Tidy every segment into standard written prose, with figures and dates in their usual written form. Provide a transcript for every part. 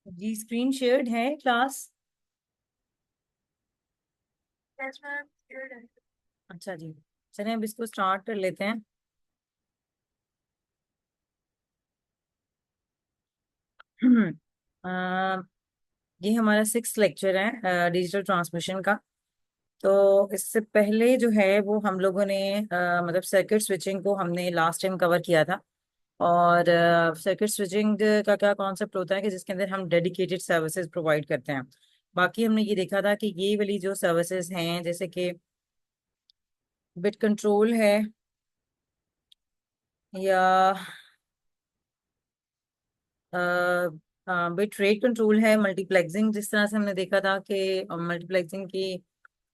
जी screen shared है class. अच्छा जी, चलिए अब इसको स्टार्ट कर लेते हैं। अ, ये हमारा 6 लेक्चर है डिजिटल ट्रांसमिशन का। तो इससे पहले जो है वो हम लोगों ने मतलब सर्किट स्विचिंग को हमने लास्ट टाइम कवर किया था। और सर्किट स्विचिंग का क्या कॉन्सेप्ट होता है कि जिसके अंदर हम डेडिकेटेड सर्विसेज प्रोवाइड करते हैं। बाकी हमने ये देखा था कि ये वाली जो सर्विसेज हैं जैसे कि बिट कंट्रोल है या बिट रेट कंट्रोल है, मल्टीप्लेक्सिंग जिस तरह से हमने देखा था कि मल्टीप्लेक्सिंग की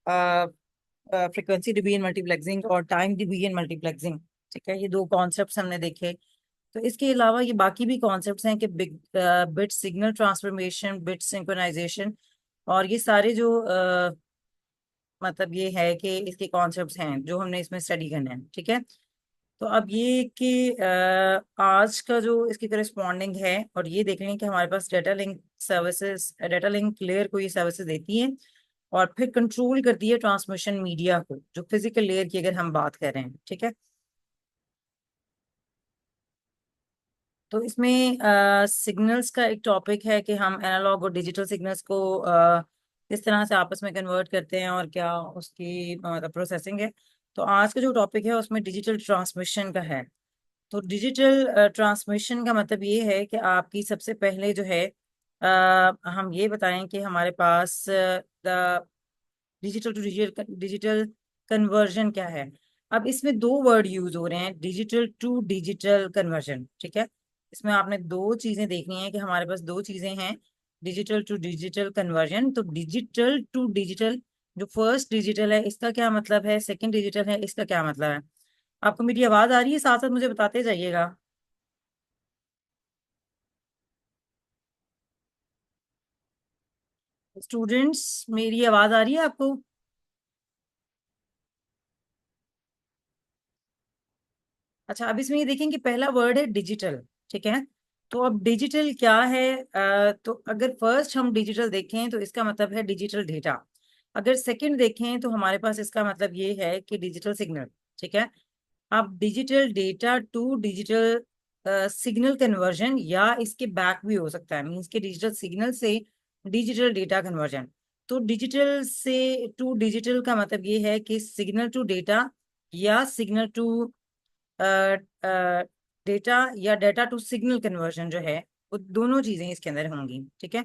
फ्रिक्वेंसी डिवीजन मल्टीप्लेक्सिंग और टाइम डिवीजन मल्टीप्लेक्सिंग। ठीक है, ये दो कॉन्सेप्ट्स हमने देखे। तो इसके अलावा ये बाकी भी कॉन्सेप्ट्स हैं कि bit signal transformation, bit synchronisation, और ये सारे जो मतलब ये है कि इसके कॉन्सेप्ट्स हैं जो हमने इसमें स्टडी करने हैं। ठीक है, तो अब ये कि आज का जो इसकी करस्पॉन्डिंग है, और ये देख लें कि हमारे पास data link services, data link layer को ये सर्विसेज देती है और फिर कंट्रोल करती है ट्रांसमिशन मीडिया को, जो फिजिकल लेयर की अगर हम बात कर रहे हैं। ठीक है, तो इसमें सिग्नल्स का एक टॉपिक है कि हम एनालॉग और डिजिटल सिग्नल्स को किस तरह से आपस में कन्वर्ट करते हैं और क्या उसकी मतलब प्रोसेसिंग है। तो आज का जो टॉपिक है उसमें डिजिटल ट्रांसमिशन का है। तो डिजिटल ट्रांसमिशन का मतलब ये है कि आपकी सबसे पहले जो है हम ये बताएं कि हमारे पास digital to digital digital conversion क्या है। अब इसमें दो वर्ड यूज हो रहे हैं, डिजिटल टू डिजिटल कन्वर्जन। ठीक है, इसमें आपने दो चीजें देखनी है कि हमारे पास दो चीजें हैं, डिजिटल टू डिजिटल कन्वर्जन। तो डिजिटल टू डिजिटल, जो फर्स्ट डिजिटल है इसका क्या मतलब है, सेकंड डिजिटल है इसका क्या मतलब है। आपको मेरी आवाज आ रही है? साथ साथ मुझे बताते जाइएगा। स्टूडेंट्स, मेरी आवाज आ रही है आपको? अच्छा, अब इसमें ये देखें कि पहला वर्ड है डिजिटल। ठीक है, तो अब डिजिटल क्या है? तो अगर फर्स्ट हम डिजिटल देखें तो इसका मतलब है डिजिटल डेटा। अगर सेकंड देखें तो हमारे पास इसका मतलब ये है कि डिजिटल सिग्नल। ठीक है, अब digital data to digital signal conversion, या इसके बैक भी हो सकता है, मीन्स के डिजिटल सिग्नल से डिजिटल डेटा कन्वर्जन। तो डिजिटल से टू डिजिटल का मतलब ये है कि सिग्नल टू डेटा या सिग्नल टू डेटा या डेटा टू सिग्नल कन्वर्जन जो है, वो दोनों चीजें इसके अंदर होंगी। ठीक है,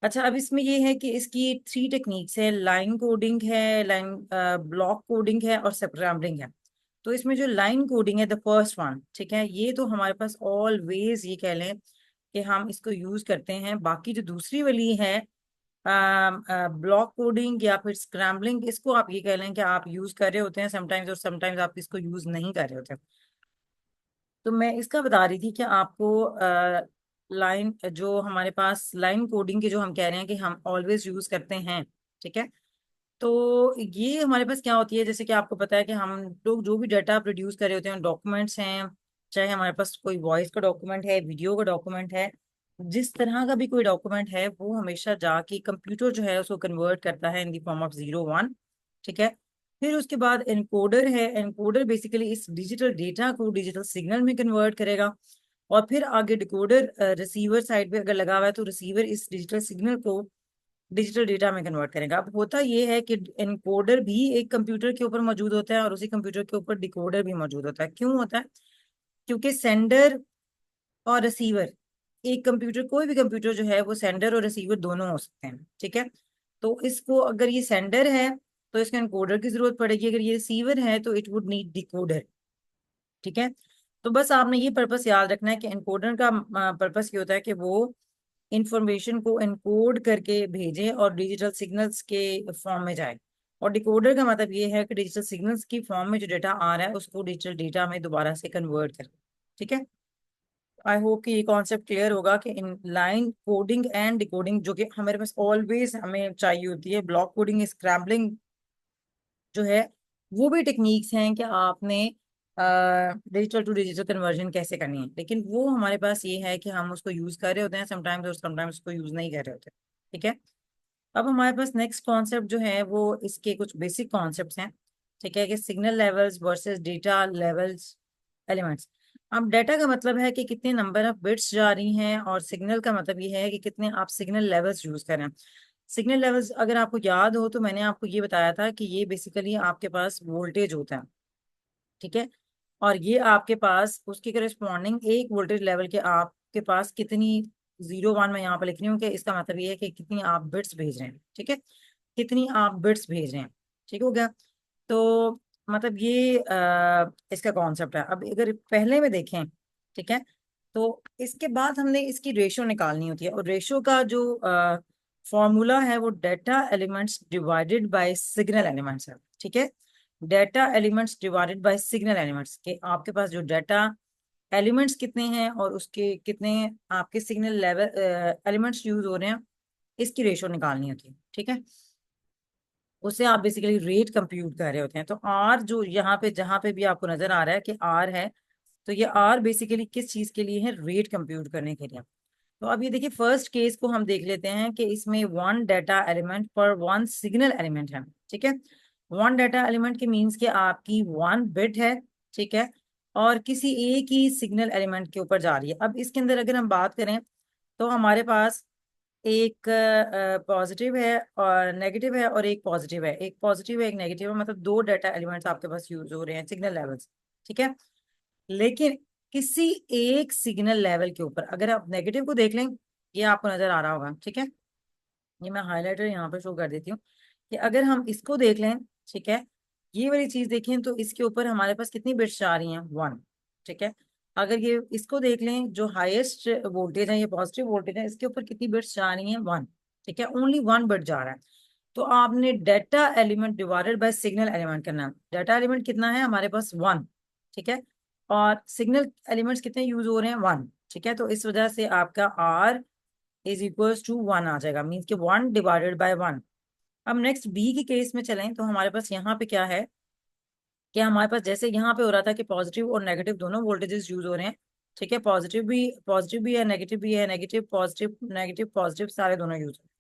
अच्छा अब इसमें ये है कि इसकी 3 टेक्निक्स है, लाइन कोडिंग है, लाइन ब्लॉक कोडिंग है और स्क्रैम्बलिंग है। तो इसमें जो लाइन कोडिंग है द फर्स्ट वन, ठीक है, ये तो हमारे पास ऑलवेज ये कह लें कि हम इसको यूज करते हैं। बाकी जो दूसरी वाली है ब्लॉक कोडिंग या फिर स्क्रैम्बलिंग, इसको आप ये कह लें कि आप यूज कर रहे होते हैं समटाइम्स, और समटाइम्स आप इसको यूज नहीं कर रहे होते। तो मैं इसका बता रही थी कि आपको लाइन, जो हमारे पास लाइन कोडिंग के जो हम कह रहे हैं कि हम ऑलवेज यूज करते हैं। ठीक है, तो ये हमारे पास क्या होती है, जैसे कि आपको पता है कि हम लोग जो भी डाटा प्रोड्यूस कर रहे होते हैं, डॉक्यूमेंट्स हैं, चाहे हमारे पास कोई वॉइस का डॉक्यूमेंट है, वीडियो का डॉक्यूमेंट है, जिस तरह का भी कोई डॉक्यूमेंट है, वो हमेशा जाके कंप्यूटर जो है उसको कन्वर्ट करता है इन द फॉर्म ऑफ 0 1। ठीक है, फिर उसके बाद एनकोडर है, एनकोडर बेसिकली इस डिजिटल डेटा को डिजिटल सिग्नल में कन्वर्ट करेगा। और फिर आगे डिकोडर रिसीवर साइड पे अगर लगा हुआ है तो रिसीवर इस डिजिटल सिग्नल को डिजिटल डेटा में कन्वर्ट करेगा। अब होता ये है कि एनकोडर भी एक कंप्यूटर के ऊपर मौजूद होता है और उसी कंप्यूटर के ऊपर डिकोडर भी मौजूद होता है। क्यों होता है? क्योंकि सेंडर और रिसीवर, एक कंप्यूटर, कोई भी कंप्यूटर जो है वो सेंडर और रिसीवर दोनों हो सकते हैं। ठीक है, तो इसको अगर ये सेंडर है तो इसको एनकोडर की जरूरत पड़ेगी, अगर ये रिसीवर है तो इट वुड नीड डिकोडर। ठीक है, तो बस आपने ये पर्पस याद रखना है कि एनकोडर का पर्पस ये होता है कि वो इंफॉर्मेशन को एनकोड करके भेजें और डिजिटल सिग्नल्स के फॉर्म में जाए। और डिकोडर का मतलब ये है कि डिजिटल सिग्नल्स की फॉर्म में जो डेटा आ रहा है उसको डिजिटल डेटा में दोबारा से कन्वर्ट करें। ठीक है, आई होप कि ये कॉन्सेप्ट क्लियर होगा कि in line coding and decoding जो कि हमारे पास ऑलवेज हमें चाहिए होती है, ब्लॉक कोडिंग, स्क्रैम्बलिंग जो है, वो भी टेक्निक्स हैं कि आपने डिजिटल टू डिजिटल कन्वर्जन कैसे करनी है, लेकिन वो हमारे पास ये है कि हम उसको यूज कर रहे होते हैं समटाइम्स, और समटाइम्स उसको यूज नहीं कर रहे होते। ठीक है। अब हमारे पास नेक्स्ट कॉन्सेप्ट जो है वो इसके कुछ बेसिक कॉन्सेप्ट्स हैं। ठीक है, कि signal levels versus data levels elements. अब डेटा का मतलब है कि कितने नंबर ऑफ बिट्स जा रही हैं, और सिग्नल का मतलब ये है कि कितने आप सिग्नल लेवल्स यूज करें। सिग्नल लेवल्स अगर आपको याद हो तो मैंने आपको ये बताया था कि ये बेसिकली आपके पास वोल्टेज होता है। ठीक है। और ये आपके पास उसके करस्पॉन्डिंग एक वोल्टेज लेवल के आपके पास कितनी, 0 1 मैं यहाँ पर लिख रही हूँ कि इसका मतलब ये है कि कितनी आप बिट्स भेज रहे हैं। ठीक है, कितनी आप बिट्स भेज रहे हैं। ठीक हो गया। तो मतलब ये इसका कॉन्सेप्ट है। अब अगर पहले में देखें, ठीक है, तो इसके बाद हमने इसकी रेशो निकालनी होती है, और रेशो का जो फॉर्मूला है वो data elements divided buy signal elements है। ठीक है, data elements divided buy signal elements, के आपके पास जो डेटा एलिमेंट्स कितने हैं और उसके कितने आपके सिग्नल लेवल एलिमेंट्स यूज हो रहे हैं, इसकी रेशो निकालनी होती है। ठीक है, उससे आप बेसिकली रेट कंप्यूट कर रहे होते हैं। तो आर जो यहाँ पे जहां पे भी आपको नजर आ रहा है कि आर है, तो ये आर बेसिकली किस चीज के लिए है, रेट कंप्यूट करने के लिए। तो अब ये देखिए फर्स्ट केस को हम देख लेते हैं कि इसमें वन डाटा एलिमेंट पर वन सिग्नल एलिमेंट है। ठीक है, वन डाटा एलिमेंट के मीन्स के आपकी वन बिट है। ठीक है, और किसी एक ही सिग्नल एलिमेंट के ऊपर जा रही है। अब इसके अंदर अगर हम बात करें तो हमारे पास एक पॉजिटिव है और नेगेटिव है, और एक पॉजिटिव है, एक पॉजिटिव है एक नेगेटिव है, मतलब दो डाटा एलिमेंट्स आपके पास यूज हो रहे हैं सिग्नल लेवल्स। ठीक है, लेकिन किसी एक सिग्नल लेवल के ऊपर अगर आप नेगेटिव को देख लें, ये आपको नजर आ रहा होगा। ठीक है, ये मैं हाईलाइटर यहाँ पे शो कर देती हूँ कि अगर हम इसको देख लें, ठीक है, ये वाली चीज देखें तो इसके ऊपर हमारे पास कितनी बिट्स आ रही हैं, 1। ठीक है, अगर ये इसको देख लें जो हाईएस्ट वोल्टेज है, ये पॉजिटिव वोल्टेज है, इसके ऊपर कितनी बिट्स जा रही हैं, 1। ठीक है, ओनली 1 बिट जा रहा है। तो आपने data element divided buy signal element करना है। डाटा एलिमेंट कितना है हमारे पास, 1। ठीक है, और सिग्नल एलिमेंट्स कितने यूज हो रहे हैं, 1। ठीक है, तो इस वजह से आपका आर इज इक्वल्स टू 1 आ जाएगा, मीन्स के 1 डिवाइडेड बाय 1। अब नेक्स्ट बी के केस में चलें तो हमारे पास यहाँ पे क्या है कि हमारे पास जैसे यहाँ पे हो रहा था कि पॉजिटिव और नेगेटिव दोनों वोल्टेजेस यूज हो रहे हैं। ठीक है, पॉजिटिव भी है, नेगेटिव भी है, नेगेटिव पॉजिटिव नेगेटिव पॉजिटिव सारे दोनों यूज हो रहे हैं।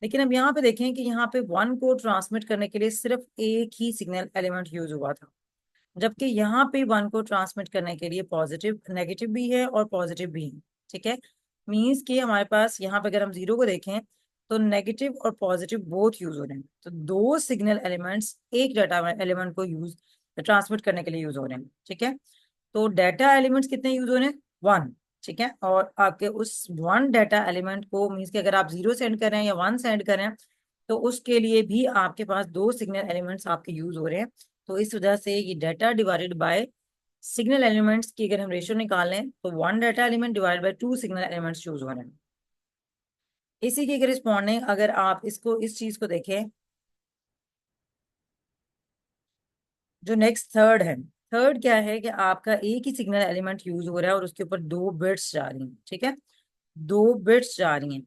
लेकिन अब यहाँ पे देखें कि यहाँ पे 1 को ट्रांसमिट करने के लिए सिर्फ एक ही सिग्नल एलिमेंट यूज हुआ था, जबकि यहाँ पे 1 को ट्रांसमिट करने के लिए पॉजिटिव नेगेटिव भी है और पॉजिटिव भी है। ठीक है, मीन्स कि हमारे पास यहाँ पे अगर हम जीरो को देखें तो नेगेटिव और पॉजिटिव बोथ यूज हो रहे हैं। तो दो सिग्नल एलिमेंट्स एक डाटा एलिमेंट को यूज ट्रांसमिट करने के लिए यूज हो रहे हैं। ठीक है, तो डाटा एलिमेंट्स कितने यूज हो रहे हैं, 1। ठीक है, और आपके उस 1 डाटा एलिमेंट को मीन्स कि अगर आप 0 सेंड कर रहे हैं या 1 सेंड कर रहे हैं, तो उसके लिए भी आपके पास दो सिग्नल एलिमेंट्स आपके यूज हो रहे हैं। तो इस वजह से ये data divided buy signal elements की अगर हम रेशियो निकाल लें तो 1 data element divided by 2 signal elements use हो रहे हैं। इसी के करिस्पॉन्डिंग अगर आप इसको इस चीज को देखें, जो नेक्स्ट थर्ड है, थर्ड क्या है कि आपका एक ही सिग्नल एलिमेंट यूज हो रहा है और उसके ऊपर दो बिट्स जा रही हैं। ठीक है, दो बिट्स जा रही हैं।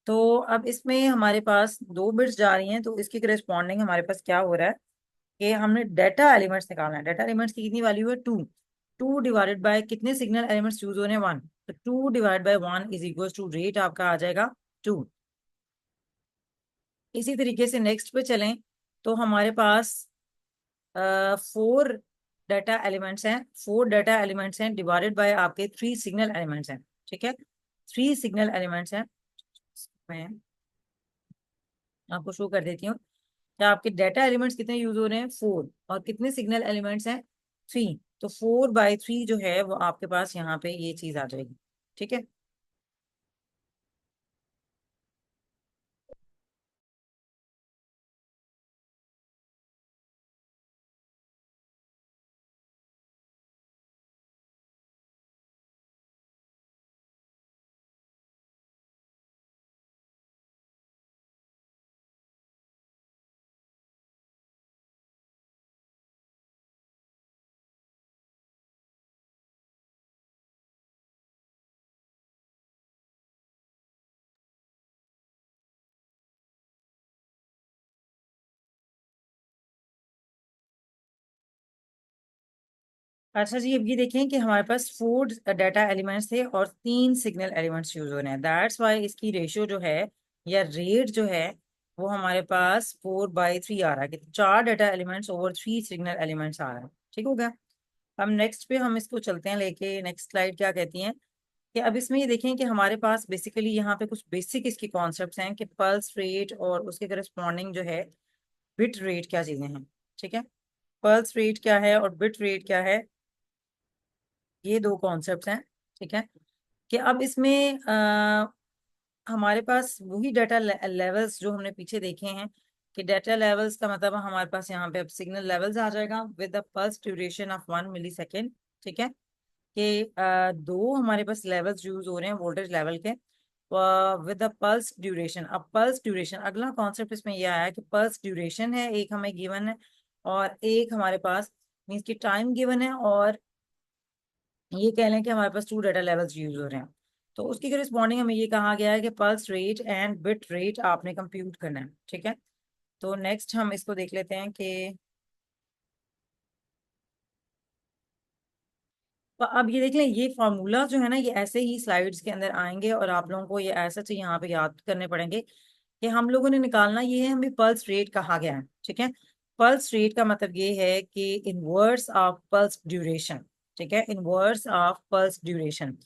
तो अब इसमें हमारे पास दो बिट्स जा रही हैं, तो इसके करिस्पॉन्डिंग हमारे पास क्या हो रहा है कि हमने डाटा एलिमेंट्स निकालना है। डाटा एलिमेंट्स की कितनी वैल्यू है, 2। 2 डिवाइडेड बाय कितने सिग्नल एलिमेंट्स यूज हो रहे हैं, 1। तो 2 divide by 1 is equal to rate आपका आ जाएगा 2। इसी तरीके से नेक्स्ट पे चलें तो हमारे पास 4 डाटा एलिमेंट्स हैं, 4 डाटा एलिमेंट्स हैं डिवाइडेड बाय आपके 3 सिग्नल एलिमेंट्स हैं। ठीक है, 3 सिग्नल एलिमेंट्स हैं। मैं आपको शो कर देती हूँ कि आपके डाटा एलिमेंट्स कितने यूज हो रहे हैं, 4, और कितने सिग्नल एलिमेंट्स हैं, 3। तो 4/3 जो है वो आपके पास यहाँ पे ये चीज आ जाएगी। ठीक है। अच्छा जी, अब ये देखें कि हमारे पास 4 डाटा एलिमेंट्स थे और 3 सिग्नल एलिमेंट्स यूज हो रहे हैं। दैट्स वाई इसकी रेशियो जो है या रेट जो है वो हमारे पास 4/3 आ रहा है कि 4 data elements over 3 signal elements आ रहा है। ठीक हो गया। अब नेक्स्ट पे हम इसको चलते हैं लेके, नेक्स्ट स्लाइड क्या कहती हैं कि अब इसमें ये देखें कि हमारे पास बेसिकली यहाँ पे कुछ बेसिक इसके कॉन्सेप्ट्स हैं कि पल्स रेट और उसके करस्पॉन्डिंग जो है बिट रेट क्या चीजें हैं। ठीक है, पल्स रेट क्या है और बिट रेट क्या है, ये दो कॉन्सेप्ट्स हैं। ठीक है, कि अब इसमें हमारे पास वही डाटा लेवल्स जो हमने पीछे देखे हैं कि डाटा लेवल्स का मतलब हमारे पास यहाँ पे अब सिग्नल लेवल्स आ जाएगा with the pulse duration of 1 millisecond. ठीक है, कि दो हमारे पास लेवल्स यूज हो रहे हैं वोल्टेज लेवल के विद द पल्स ड्यूरेशन। अब पल्स ड्यूरेशन अगला कॉन्सेप्ट इसमें यह आया कि पल्स ड्यूरेशन है एक हमें गिवन है और एक हमारे पास मीन्स की टाइम गिवन है, और ये कह लें कि हमारे पास 2 डाटा लेवल्स यूज हो रहे हैं। तो उसकी करस्पॉन्डिंग हमें ये कहा गया है कि pulse rate and bit rate आपने कंप्यूट करना है। ठीक है, तो नेक्स्ट हम इसको देख लेते हैं कि तो अब ये देख लें ये फॉर्मूला जो है ना ये ऐसे ही स्लाइड्स के अंदर आएंगे और आप लोगों को ये ऐसा चाहिए यहाँ पे याद करने पड़ेंगे कि हम लोगों ने निकालना ये है, हमें पल्स रेट कहा गया है। ठीक है, पल्स रेट का मतलब ये है कि इनवर्स ऑफ पल्स ड्यूरेशन। ठीक है, इनवर्स ऑफ पल्स ड्यूरेशन।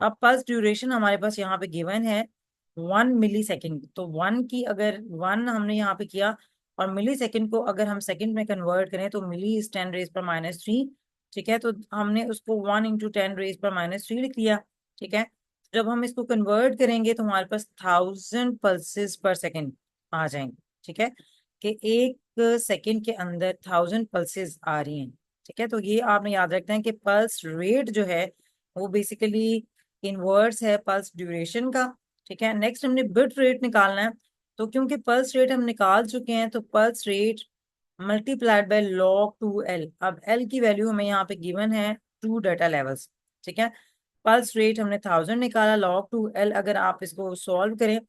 अब पल्स ड्यूरेशन हमारे पास यहाँ पे गिवन है 1 मिली सेकेंड। तो वन की अगर वन हमने यहाँ पे किया और मिली सेकेंड को अगर हम सेकेंड में कन्वर्ट करें तो मिली इज 10⁻⁻3। ठीक है, तो हमने उसको 1 × 10⁻³ लिख लिया। ठीक है, जब हम इसको कन्वर्ट करेंगे तो हमारे पास 1000 पल्सेस पर सेकेंड आ जाएंगे। ठीक है, कि एक सेकेंड के अंदर 1000 पल्सेस आ रही हैं। ठीक है, तो ये आपने याद रखना है कि पल्स रेट जो है वो बेसिकली इनवर्स है पल्स ड्यूरेशन का। ठीक है, नेक्स्ट हमने बिट रेट निकालना है। तो क्योंकि पल्स रेट हम निकाल चुके हैं तो pulse rate multiplied by log 2L। अब L की वैल्यू हमें यहाँ पे गिवन है 2 डाटा लेवल्स। ठीक है, पल्स रेट हमने 1000 निकाला, log 2L अगर आप इसको सॉल्व करें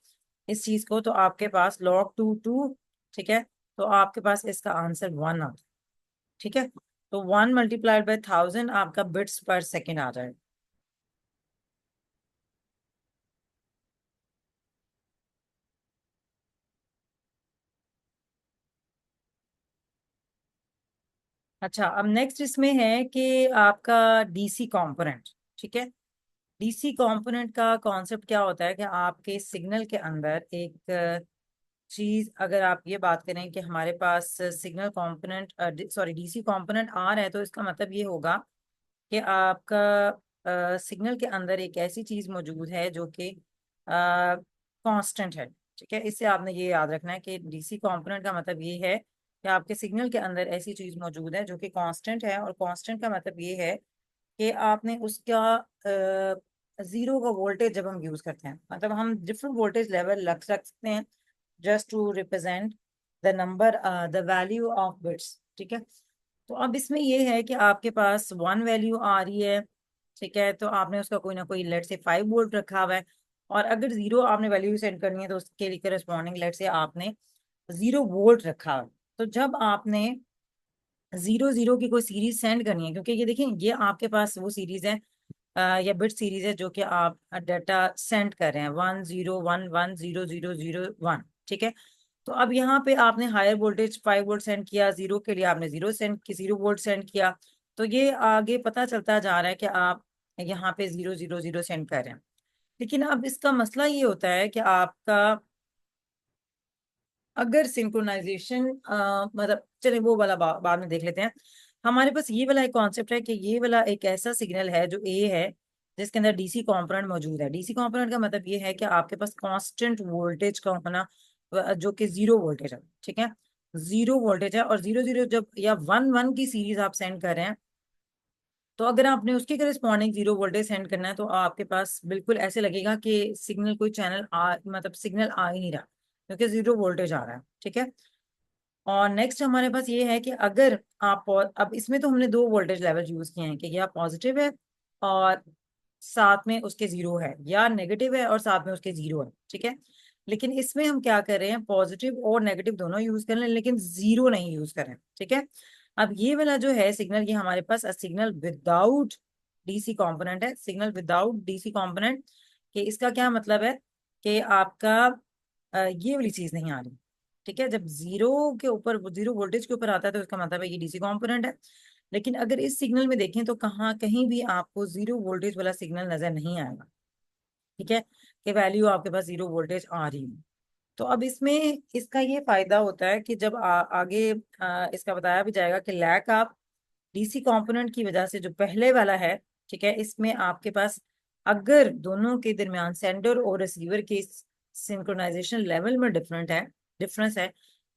इस चीज को तो आपके पास log 2 2। ठीक है, तो आपके पास इसका आंसर 1 आता है। ठीक है, तो 1 × 1000 आपका बिट्स पर सेकेंड आ जाएगा। अच्छा, अब नेक्स्ट इसमें है कि आपका डीसी कंपोनेंट। ठीक है, डीसी कंपोनेंट का कॉन्सेप्ट क्या होता है कि आपके सिग्नल के अंदर एक चीज, अगर आप ये बात करें कि हमारे पास signal component sorry DC component आ रहा है तो इसका मतलब ये होगा कि आपका सिग्नल के अंदर एक ऐसी चीज मौजूद है जो कि कांस्टेंट है। ठीक है, इससे आपने ये याद रखना है कि डीसी कंपोनेंट का मतलब ये है कि आपके सिग्नल के अंदर ऐसी चीज मौजूद है जो कि कांस्टेंट है, और कांस्टेंट का मतलब ये है कि आपने उसका जीरो का वोल्टेज जब हम यूज करते हैं मतलब हम डिफरेंट वोल्टेज लेवल रख सकते हैं just to represent the number the value of bits. ठीक है, तो अब इसमें ये है कि आपके पास 1 वैल्यू आ रही है। ठीक है, तो आपने उसका कोई ना कोई लेट से 5 वोल्ट रखा हुआ है, और अगर जीरो आपने वैल्यू सेंड करनी है तो उसके करस्पॉन्डिंग लेट से आपने 0 वोल्ट रखा हुआ है। तो जब आपने 0 0 की कोई सीरीज सेंड करनी है, क्योंकि ये देखिए ये आपके पास वो सीरीज है या बिट सीरीज है जो कि आप डाटा सेंड कर रहे हैं 1 0 1 1 0 0 0 1। ठीक है, तो अब यहाँ पे आपने हायर वोल्टेज 5 वोल्ट सेंड किया, जीरो के लिए आपने 0 वोल्ट सेंड किया। तो ये आगे पता चलता जा रहा है कि आप यहाँ पे 0 0 0 सेंड कर रहे हैं। लेकिन अब इसका मसला ये होता है कि आपका अगर सिंक्रोनाइजेशन मतलब चलिए वो वाला बाद में देख लेते हैं। हमारे पास ये वाला एक कॉन्सेप्ट है कि ये वाला एक ऐसा सिग्नल है जो ए है जिसके अंदर डीसी कंपोनेंट मौजूद है। डीसी कंपोनेंट का मतलब ये है कि आपके पास कांस्टेंट वोल्टेज का होना जो कि 0 वोल्टेज है। ठीक है, 0 वोल्टेज है और 0 0 जब या 1 1 की सीरीज आप सेंड कर रहे हैं तो अगर आपने उसके करस्पॉन्डिंग 0 वोल्टेज सेंड करना है तो आपके पास बिल्कुल ऐसे लगेगा कि सिग्नल कोई चैनल मतलब सिग्नल आ ही नहीं रहा क्योंकि 0 वोल्टेज आ रहा है। ठीक है, और नेक्स्ट हमारे पास ये है कि अगर आप अब इसमें तो हमने दो वोल्टेज लेवल यूज किए हैं कि या पॉजिटिव है और साथ में उसके जीरो है, या नेगेटिव है और साथ में उसके जीरो है। ठीक है, लेकिन इसमें हम क्या कर रहे हैं पॉजिटिव और नेगेटिव दोनों यूज कर रहे हैं लेकिन जीरो नहीं यूज कर रहे हैं। ठीक है, अब ये वाला जो है सिग्नल, ये हमारे पास सिग्नल विदाउट डीसी कंपोनेंट है, सिग्नल विदाउट डीसी कंपोनेंट। कि इसका क्या मतलब है कि आपका ये वाली चीज नहीं आ रही। ठीक है, जब जीरो के ऊपर, जीरो वोल्टेज के ऊपर आता है तो इसका मतलब है ये डीसी कंपोनेंट है। लेकिन अगर इस सिग्नल में देखें तो कहाँ कहीं भी आपको जीरो वोल्टेज वाला सिग्नल नजर नहीं आएगा। ठीक है, कि वैल्यू आपके पास जीरो वोल्टेज आ रही है। तो अब इसमें इसका ये फायदा होता है कि जब आगे इसका बताया भी जाएगा कि लैक ऑफ डीसी कंपोनेंट की वजह से जो पहले वाला है, ठीक है, इसमें आपके पास अगर दोनों के दरमियान सेंडर और रिसीवर के सिंक्रोनाइजेशन लेवल में डिफरेंस है,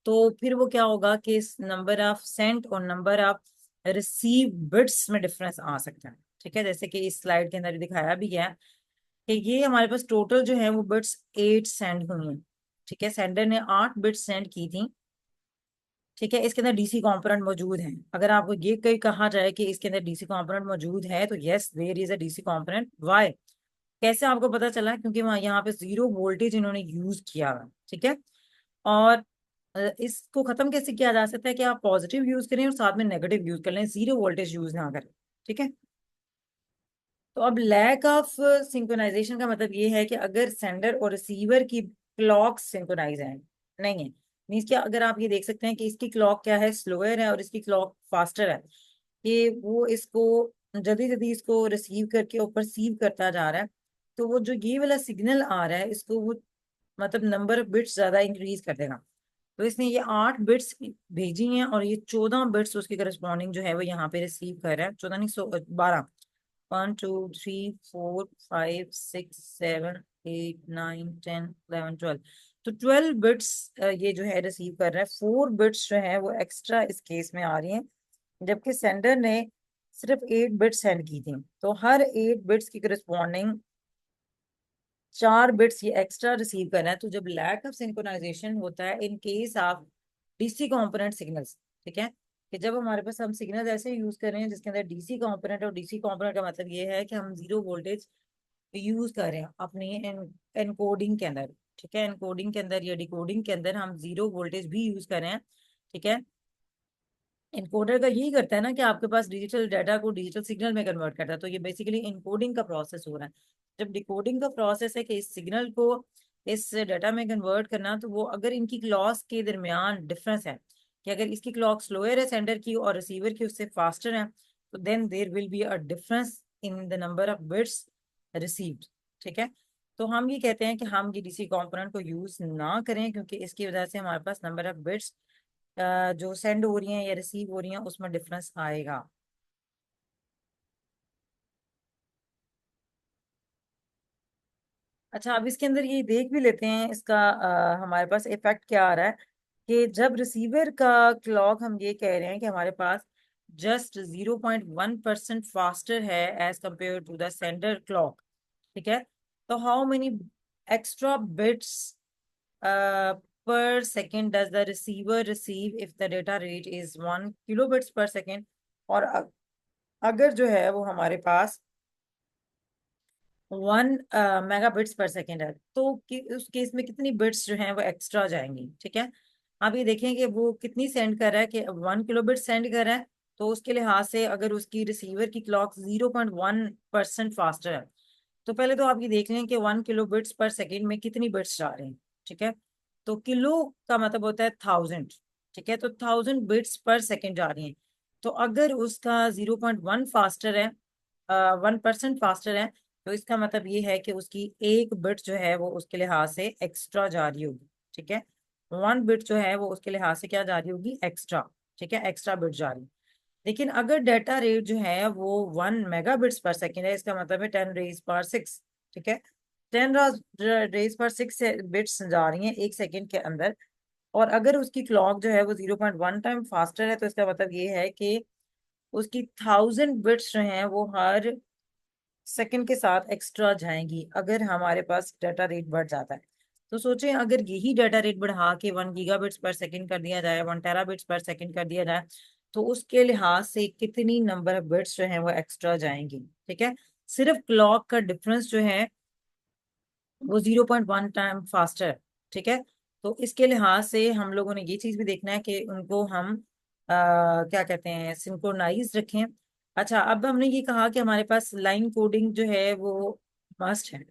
तो फिर वो क्या होगा कि नंबर ऑफ सेंट और नंबर ऑफ रिसीव बिट्स में डिफरेंस आ सकता है। ठीक है, जैसे कि इस स्लाइड के अंदर दिखाया भी गया है कि ये हमारे पास टोटल जो है वो बिट्स 8 सेंड हुई हैं। ठीक है, सेंडर ने 8 बिट्स सेंड की थी। ठीक है, इसके अंदर डीसी कंपोनेंट मौजूद है। अगर आपको ये कहीं कहा जाए कि इसके अंदर डीसी कंपोनेंट मौजूद है तो yes there is a DC component. Why? कैसे आपको पता चला? क्योंकि वहाँ यहाँ पे जीरो वोल्टेज इन्होंने यूज किया है। ठीक है, और इसको खत्म कैसे किया जा सकता है कि आप पॉजिटिव यूज करें और साथ में नेगेटिव यूज कर लें, जीरो वोल्टेज यूज ना करें। ठीक है, तो अब लैक ऑफ सिंक्रोनाइजेशन का मतलब ये है कि अगर सेंडर और रिसीवर की क्लॉक सिंक्रोनाइज है नहीं है, मीन्स क्या, अगर आप ये देख सकते हैं कि इसकी क्लॉक क्या है, स्लोअर है और इसकी क्लॉक फास्टर है, कि वो इसको जल्दी जल्दी इसको रिसीव करके और परसीव करता जा रहा है, तो वो जो ये वाला सिग्नल आ रहा है इसको वो मतलब नंबर ऑफ बिट्स ज्यादा इंक्रीज कर देगा। तो इसने ये 8 बिट्स भेजी हैं और ये 14 बिट्स उसके करस्पॉन्डिंग जो है वो यहाँ पे रिसीव कर रहा है। 14 नहीं, 12। 1 2 3 4 5 6 7 8 9 10 11 12। तो 12 बिट्स ये जो है रिसीव कर रहा है। 4 बिट्स जो है वो एक्स्ट्रा इस केस में आ रही हैं, जबकि सेंडर ने सिर्फ 8 बिट्स सेंड की थी। तो हर 8 बिट्स की करस्पॉन्डिंग 4 बिट्स ये एक्स्ट्रा रिसीव करना है। तो जब लैक ऑफ सिंक्रोनाइजेशन होता है in case of DC component signals, ठीक है, कि जब हमारे पास हम सिग्नल ऐसे यूज कर रहे हैं जिसके अंदर डीसी कंपोनेंट, और डीसी कंपोनेंट का मतलब ये है कि हम जीरो वोल्टेज यूज कर रहे हैं अपनी एनकोडिंग के अंदर। ठीक है, एनकोडिंग के अंदर या डिकोडिंग के अंदर हम जीरो वोल्टेज भी यूज कर रहे हैं। ठीक है, इनकोडर का यही करता है ना कि आपके पास डिजिटल डाटा को डिजिटल सिग्नल में कन्वर्ट करता है। तो ये बेसिकली इनकोडिंग का प्रोसेस हो रहा है। जब डिकोडिंग का प्रोसेस है कि इस सिग्नल को इस डाटा में कन्वर्ट करना, तो वो अगर इनकी क्लॉक्स के दरमियान डिफरेंस है, कि अगर इसकी क्लॉक स्लोअर है सेंडर की और रिसीवर की उससे फास्टर है, तो then there will be a difference in the number of bits received. ठीक है, तो हम ये कहते हैं कि हम ये डीसी कंपोनेंट को यूज ना करें, क्योंकि इसकी वजह से हमारे पास नंबर ऑफ बिट्स जो सेंड हो रही हैं या रिसीव हो रही हैं उसमें डिफरेंस आएगा। अच्छा, अब इसके अंदर ये देख भी लेते हैं इसका हमारे पास इफेक्ट क्या आ रहा है। कि जब रिसीवर का क्लॉक हम ये कह रहे हैं कि हमारे पास जस्ट 0.1% फास्टर है as compared to the sender clock. ठीक है, तो how many extra bits per second does the receiver receive if the data rate is 1 kilobits per second. और अगर जो है वो हमारे पास 1 मेगाबिट्स पर सेकेंड है, तो उस केस में कितनी बिट्स जो हैं वो एक्स्ट्रा जाएंगी। ठीक है, आप ये देखें कि वो कितनी सेंड कर रहा है, कि 1 किलोबिट सेंड कर रहा है, तो उसके लिहाज से अगर उसकी रिसीवर की क्लॉक 0.1% फास्टर है, तो पहले तो आप ये देख लें कि 1 किलोबिट्स पर सेकेंड में कितनी बिट्स जा रहे हैं। ठीक है, तो किलो का मतलब होता है 1000। ठीक है, तो 1000 बिट्स पर सेकेंड जा रही हैं। तो अगर उसका 0.1 फास्टर है, 1% फास्टर है, तो इसका मतलब ये है कि उसकी एक बिट जो है वो उसके लिहाज से एक्स्ट्रा जा रही होगी। ठीक है, 1 बिट जो है वो उसके लिहाज से क्या जा रही होगी, एक्स्ट्रा। ठीक है, एक्स्ट्रा बिट जा रही। लेकिन अगर डाटा रेट जो है वो 1 मेगाबिट्स पर सेकेंड है, इसका मतलब है 10 रेज पर 6। ठीक है, 10 रेज पर 6 बिट्स जा रही हैं 1 सेकेंड के अंदर। और अगर उसकी क्लॉक जो है वो 0.1 टाइम फास्टर है, तो इसका मतलब ये है कि उसकी 1000 बिट्स जो हैं वो हर सेकंड के साथ एक्स्ट्रा जाएंगी अगर हमारे पास डाटा रेट बढ़ जाता है। तो सोचें अगर यही डाटा रेट बढ़ा के 1 गीगाबिट्स पर सेकंड कर दिया जाए, 1 टेराबिट्स पर सेकंड कर दिया जाए, तो उसके लिहाज से कितनी नंबर ऑफ बिट्स जो है वो एक्स्ट्रा जाएंगी। ठीक है, सिर्फ क्लॉक का डिफरेंस जो है वो 0.1 टाइम फास्टर। ठीक है, तो इसके लिहाज से हम लोगों ने ये चीज भी देखना है कि उनको हम क्या कहते हैं, सिंक्रोनाइज रखें। अच्छा, अब हमने ये कहा कि हमारे पास लाइन कोडिंग जो है वो मस्ट है।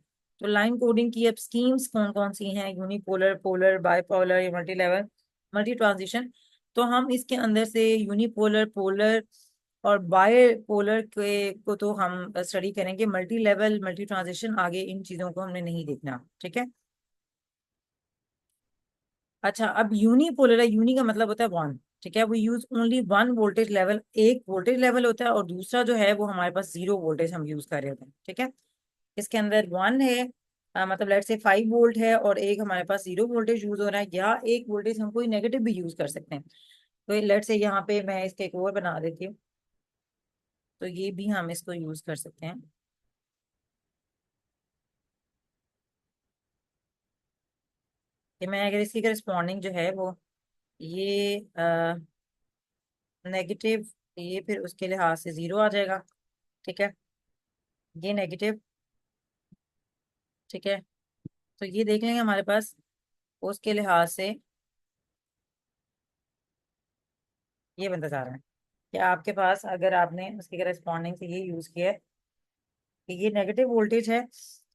तो लाइन कोडिंग की अब स्कीम्स कौन कौन सी हैं, यूनिपोलर, पोलर, बाइपोलर या मल्टी लेवल, मल्टी ट्रांजिशन। तो हम इसके अंदर से यूनिपोलर, पोलर और बाइपोलर के को तो हम स्टडी करेंगे। मल्टी लेवल, मल्टी ट्रांजिशन, आगे इन चीजों को हमने नहीं देखना, ठीक है। अच्छा, अब यूनिपोलर है, यूनि का मतलब होता है वन, ठीक है। वो use only one voltage level, एक वोल्टेज लेवल होता है, और दूसरा जो है वो हमारे पास जीरो वोल्टेज हम यूज कर रहे होते हैं, ठीक है। इसके अंदर वन है, मतलब लेट से 5 वोल्ट है, और एक हमारे पास जीरो वोल्टेज यूज हो रहा है, या एक वोल्टेज हम कोई नेगेटिव भी यूज कर सकते हैं। तो लेट से यहाँ पे मैं इसके एक और बना देती हूँ, तो ये भी हम इसको यूज कर सकते हैं। कि मैं अगर इसकी करस्पॉन्डिंग जो है वो ये नेगेटिव, ये फिर उसके लिहाज से जीरो आ जाएगा, ठीक है। ये नेगेटिव, ठीक है। तो ये देख लेंगे हमारे पास उसके लिहाज से ये बनता जा रहा है कि आपके पास अगर आपने उसके करस्पॉन्डिंग से ये यूज किया है कि ये नेगेटिव वोल्टेज है,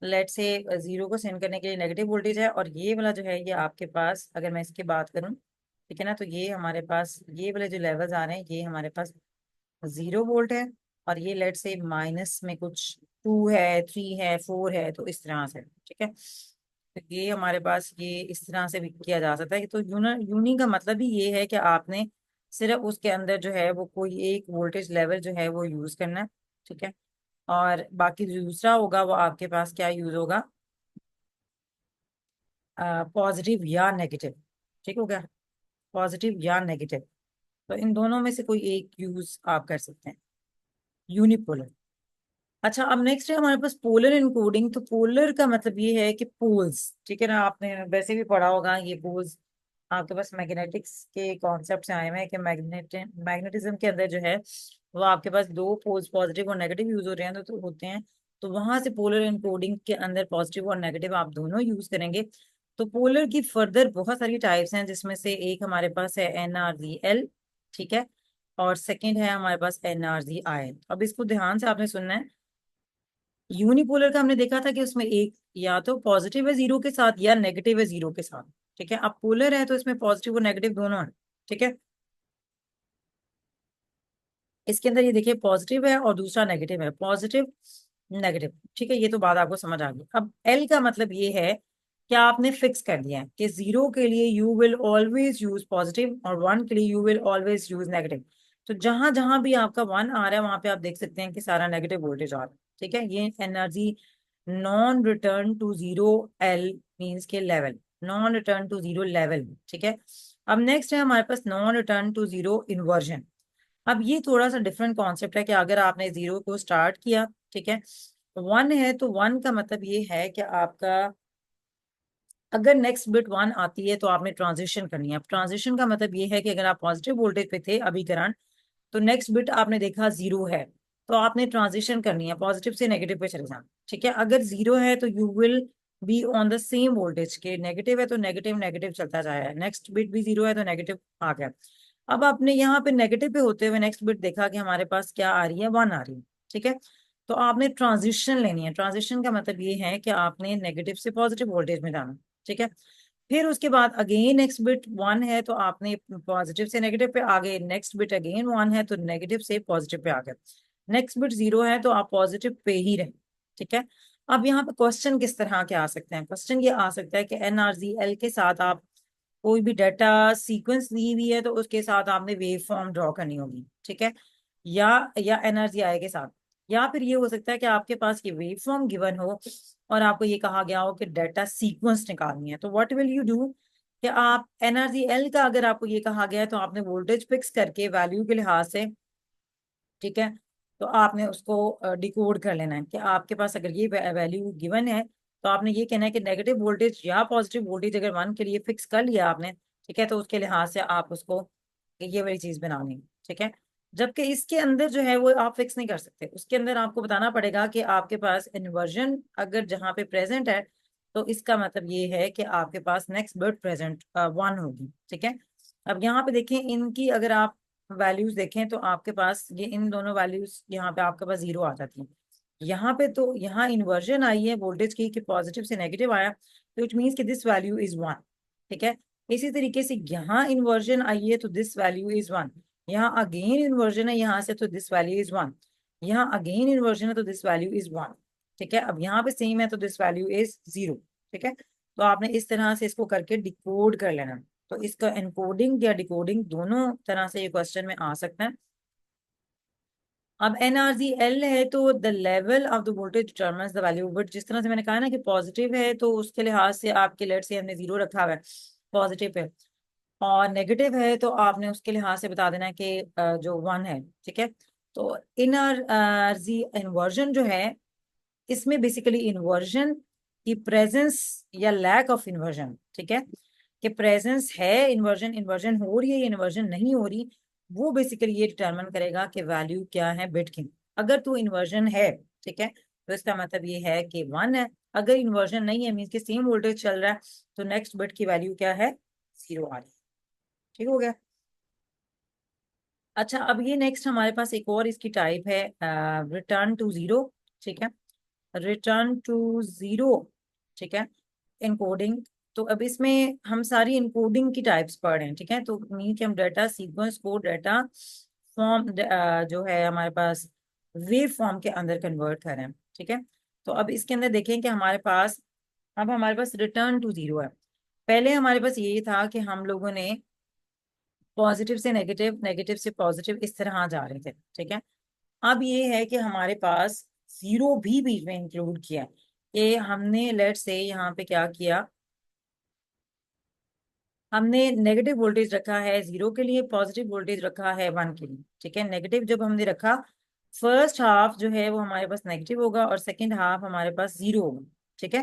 लेट से जीरो को सेंड करने के लिए नेगेटिव वोल्टेज है, और ये वाला जो है ये आपके पास, अगर मैं इसकी बात करूं, ठीक है ना, तो ये हमारे पास ये वाले जो लेवल्स आ रहे हैं ये हमारे पास 0 वोल्ट है, और ये लेट से माइनस में कुछ 2 है, 3 है, 4 है, तो इस तरह से, ठीक है। तो ये हमारे पास ये इस तरह से भी किया जा सकता है कि तो यूनी का मतलब ही ये है कि आपने सिर्फ उसके अंदर जो है वो कोई एक वोल्टेज लेवल जो है वो यूज करना है, ठीक है। और बाकी जो दूसरा होगा वो आपके पास क्या यूज होगा, पॉजिटिव या नेगेटिव, ठीक हो गया, पॉजिटिव या नेगेटिव। तो इन दोनों में से कोई एक यूज आप कर सकते हैं, यूनिपोलर। अच्छा, अब नेक्स्ट है हमारे पास पोलर इनकोडिंग। तो पोलर का मतलब ये है कि पोल्स, ठीक है ना, आपने वैसे भी पढ़ा होगा ये पोल्स, आपके पास मैग्नेटिक्स के कॉन्सेप्ट से आए हुए हैं कि मैग्नेटिज्म के अंदर जो है वो आपके पास दो पोल्स पॉजिटिव और नेगेटिव यूज हो रहे हैं, तो होते हैं। तो वहां से पोलर इनकोडिंग के अंदर पॉजिटिव और नेगेटिव आप दोनों यूज करेंगे। तो पोलर की फर्दर बहुत सारी टाइप्स हैं, जिसमें से एक हमारे पास है NRZL, ठीक है, और सेकंड है हमारे पास NRZI। अब इसको ध्यान से आपने सुनना है। यूनिपोलर का हमने देखा था कि उसमें एक या तो पॉजिटिव है जीरो के साथ या नेगेटिव है जीरो के साथ, ठीक है। अब पोलर है तो इसमें पॉजिटिव और नेगेटिव दोनों है, ठीक है। इसके अंदर ये देखिए पॉजिटिव है और दूसरा नेगेटिव है, पॉजिटिव नेगेटिव, ठीक है। ये तो बात आपको समझ आ गई। अब एल का मतलब ये है कि आपने फिक्स कर दिया है कि जीरो के लिए you will always use positive, और वन के लिए you will always use negative. तो जहां जहां भी आपका वन आ रहा है वहां पे आप देख सकते हैं कि सारा नेगेटिव वोल्टेज आ रहा है, ठीक है। ये energy non return to zero, L means के level, non return to zero level, ठीक है। अब नेक्स्ट है हमारे पास non return to zero inversion. अब ये थोड़ा सा डिफरेंट कॉन्सेप्ट है कि अगर आपने जीरो को स्टार्ट किया, ठीक है, वन है, तो वन का मतलब ये है कि आपका अगर नेक्स्ट बिट वन आती है तो आपने ट्रांजिशन करनी है। अब ट्रांजिशन का मतलब ये है कि अगर आप पॉजिटिव वोल्टेज पे थे अभी करंट, तो नेक्स्ट बिट आपने देखा जीरो है, तो आपने ट्रांजिशन करनी है, पॉजिटिव से नेगेटिव पे चले जाना, ठीक है। अगर जीरो है तो you will be on the same voltage के, नेगेटिव है तो नेगेटिव नेगेटिव चलता जाएगा, नेक्स्ट बिट भी जीरो है तो नेगेटिव आ गया। अब आपने यहाँ पे नेगेटिव पे होते हुए नेक्स्ट बिट देखा कि हमारे पास क्या आ रही है, वन आ रही है, ठीक है। तो आपने ट्रांजिशन लेनी है। ट्रांजिशन का मतलब ये है कि आपने नेगेटिव से पॉजिटिव वोल्टेज में जाना, ठीक है। फिर उसके बाद अगेन नेक्स्ट बिट वन है तो आपने पॉजिटिव से नेगेटिव पे आ गए, नेक्स्ट बिट अगेन वन है तो नेगेटिव से पॉजिटिव पे आ गए, नेक्स्ट बिट जीरो है तो आप पॉजिटिव पे ही रहे, ठीक है। अब यहाँ पे क्वेश्चन किस तरह के आ सकते हैं, क्वेश्चन ये आ सकता है कि NRZL के साथ आप कोई भी डाटा सीक्वेंस दी हुई है तो उसके साथ आपने वेव फॉर्म ड्रॉ करनी होगी, ठीक है। या NRZI के साथ, या फिर ये हो सकता है कि आपके पास ये वेव फॉर्म गिवन हो और आपको ये कहा गया हो कि डाटा सीक्वेंस निकालनी है। तो व्हाट विल यू डू कि आप NRZL का अगर आपको ये कहा गया है तो आपने वोल्टेज फिक्स करके वैल्यू के लिहाज से, ठीक है, तो आपने उसको डिकोड कर लेना है कि आपके पास अगर ये वैल्यू गिवन है तो आपने ये कहना है कि नेगेटिव वोल्टेज या पॉजिटिव वोल्टेज अगर वन के लिए फिक्स कर लिया आपने, ठीक है, तो उसके लिहाज से आप उसको ये वाली चीज बनानी है, ठीक है। जबकि इसके अंदर जो है वो आप फिक्स नहीं कर सकते, उसके अंदर आपको बताना पड़ेगा कि आपके पास इन्वर्जन अगर जहाँ पे प्रेजेंट है तो इसका मतलब ये है कि आपके पास नेक्स्ट बिट प्रेजेंट वन होगी, ठीक है। अब यहाँ पे देखें इनकी अगर आप वैल्यूज देखें तो आपके पास ये इन दोनों वैल्यूज यहाँ पे आपके पास 0 आ जाती है। यहाँ पे तो यहाँ इन्वर्जन आई है वोल्टेज की कि पॉजिटिव से नेगेटिव आया, तो इट मीन्स कि दिस वैल्यू इज 1। ठीक है, इसी तरीके से यहाँ इन्वर्जन आई है तो दिस वैल्यू इज 1। यहाँ अगेन इन्वर्जन है यहाँ से तो दिस वैल्यू इज 1। यहाँ अगेन इन्वर्जन है तो दिस वैल्यू इज 1। ठीक है, अब यहाँ पे सेम है तो दिस वैल्यू इज 0। ठीक है, तो आपने इस तरह से इसको करके डिकोड कर लेना। तो इसका एनकोडिंग या डिकोडिंग दोनों तरह से ये क्वेश्चन में आ सकता है। अब एनआरजी एल है तो the level of the voltage determines the value, but जिस तरह से मैंने कहा ना कि पॉजिटिव है तो उसके लिहाज से आपके लेट से हमने 0 रखा हुआ है पॉजिटिव है, और नेगेटिव है तो आपने उसके लिहाज से बता देना कि जो 1 है। ठीक है, तो एनआरजी इन्वर्जन जो है इसमें बेसिकली इन्वर्जन की प्रेजेंस या लैक ऑफ इन्वर्जन, ठीक है, कि प्रेजेंस है इन्वर्जन, इन्वर्जन हो रही है या इन्वर्जन नहीं हो रही, वो बेसिकली ये डिटरमिन करेगा कि वैल्यू क्या है बिट की। अगर तो इन्वर्जन है, ठीक है, तो इसका मतलब ये है कि 1 है। अगर इन्वर्जन नहीं है मीन्स कि सेम वोल्टेज चल रहा है, तो नेक्स्ट बिट की वैल्यू क्या है, 0 आ रही है। ठीक हो गया। अच्छा, अब ये नेक्स्ट हमारे पास एक और इसकी टाइप है रिटर्न टू 0। ठीक है, रिटर्न टू 0। ठीक है, इनकोडिंग। तो अब इसमें हम सारी इनकोडिंग की टाइप्स पढ़ रहे हैं। ठीक है, तो मीन कि हम डाटा सीक्वेंस को डाटा फॉर्म जो है हमारे पास वेव फॉर्म के अंदर कन्वर्ट कर रहे हैं। ठीक है, तो अब इसके अंदर देखें कि हमारे पास अब हमारे पास रिटर्न टू 0 है। पहले हमारे पास ये था कि हम लोगों ने पॉजिटिव से नेगेटिव, नेगेटिव से पॉजिटिव इस तरह जा रहे थे। ठीक है, अब ये है कि हमारे पास 0 भी बीच में इंक्लूड किया है। कि हमने लेट से यहाँ पे क्या किया, हमने नेगेटिव वोल्टेज रखा है 0 के लिए, पॉजिटिव वोल्टेज रखा है 1 के लिए। ठीक है, नेगेटिव जब हमने रखा, फर्स्ट हाफ जो है वो हमारे पास नेगेटिव होगा और सेकंड हाफ हमारे पास 0 होगा। ठीक है,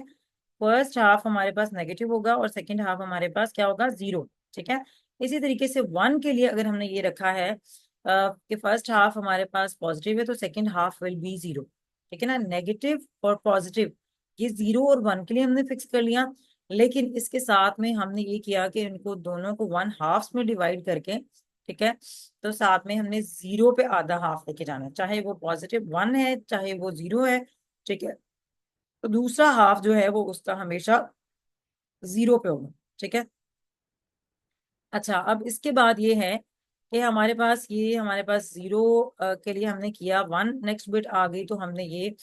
फर्स्ट हाफ हमारे पास नेगेटिव होगा और सेकंड हाफ हमारे पास क्या होगा, 0। ठीक है, इसी तरीके से 1 के लिए अगर हमने ये रखा है कि फर्स्ट हाफ हमारे पास पॉजिटिव है तो सेकंड हाफ विल बी 0। ठीक है ना, नेगेटिव और पॉजिटिव ये 0 और 1 के लिए हमने फिक्स कर लिया। लेकिन इसके साथ में हमने ये किया कि इनको दोनों को 1 हाफ में डिवाइड करके, ठीक है, तो साथ में हमने 0 पे आधा हाफ लेके जाना है, चाहे वो पॉजिटिव 1 है चाहे वो 0 है। ठीक है, तो दूसरा हाफ जो है वो उसका हमेशा 0 पे होगा। ठीक है, अच्छा, अब इसके बाद ये है कि हमारे पास 0 के लिए हमने किया 1, नेक्स्ट बिट आ गई तो हमने ये